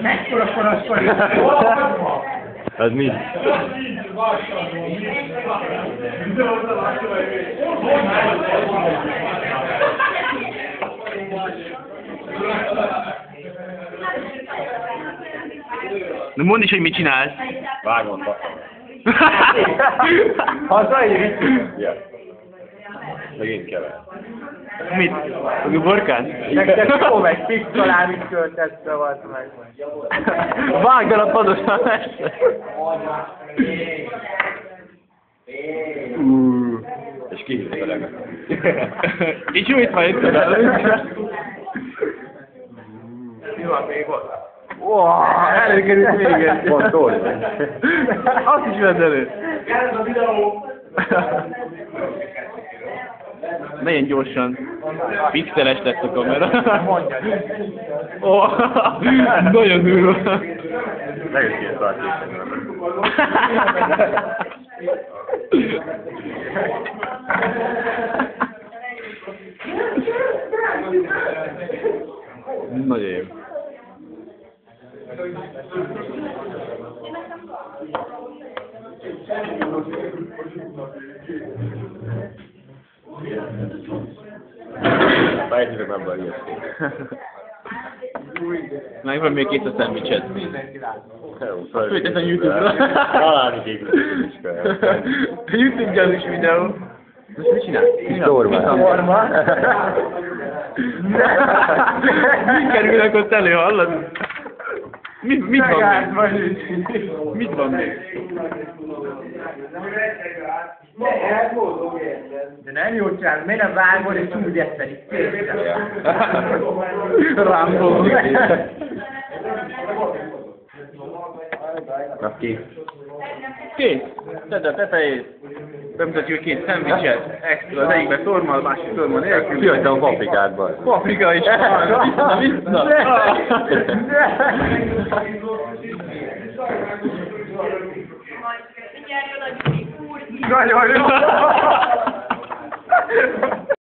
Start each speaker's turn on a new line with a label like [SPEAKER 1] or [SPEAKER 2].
[SPEAKER 1] Mekkora forrasfaj?
[SPEAKER 2] Az mi?
[SPEAKER 3] Na mondd is, hogy mit csinálsz.
[SPEAKER 2] Vágom, bakom.
[SPEAKER 1] Hazai?
[SPEAKER 2] Ja. Megint kever.
[SPEAKER 3] Mit? A borkát?
[SPEAKER 1] Neked jó meg, pisztolámit költette, vagy meg.
[SPEAKER 3] Vágd el a padosan este.
[SPEAKER 2] És kihívjuk a leget.
[SPEAKER 3] És jó itt van itt.
[SPEAKER 1] Mi van még ott?
[SPEAKER 3] Előkerült még egy.
[SPEAKER 2] Van tolj.
[SPEAKER 3] Azt is vedd elő.
[SPEAKER 1] Ez a videó!
[SPEAKER 3] Menjen gyorsan. Pixeles lett a kamera.
[SPEAKER 1] Mondjad.
[SPEAKER 3] Ó, nagyon durva.
[SPEAKER 2] Legyen két tartésra.
[SPEAKER 3] Nagyon jó.
[SPEAKER 2] Fejtjük ebben a ilyet.
[SPEAKER 3] Megvan még két a szendvicset.
[SPEAKER 2] Főt
[SPEAKER 3] a YouTube-ra.
[SPEAKER 2] Találni képviselő is kell.
[SPEAKER 3] YouTube-gyalus videó. Most mit csinál?
[SPEAKER 2] Torma.
[SPEAKER 3] Mit kerülnek ott elő, hallod? Mit van még? Mit van még?
[SPEAKER 1] De nem jó csinálod, miért nem vágod és úgy eszed itt készre?
[SPEAKER 3] Rámbó.
[SPEAKER 2] Na kész.
[SPEAKER 3] Kész. Tedd a tetejét. Bemutatjuk két szendvicset. Extra, az egyikben szorma, a másik szorma nélkül.
[SPEAKER 2] Kihagytam a paprikádban.
[SPEAKER 3] Paprika is van. Vissza.
[SPEAKER 1] Nagyon jó!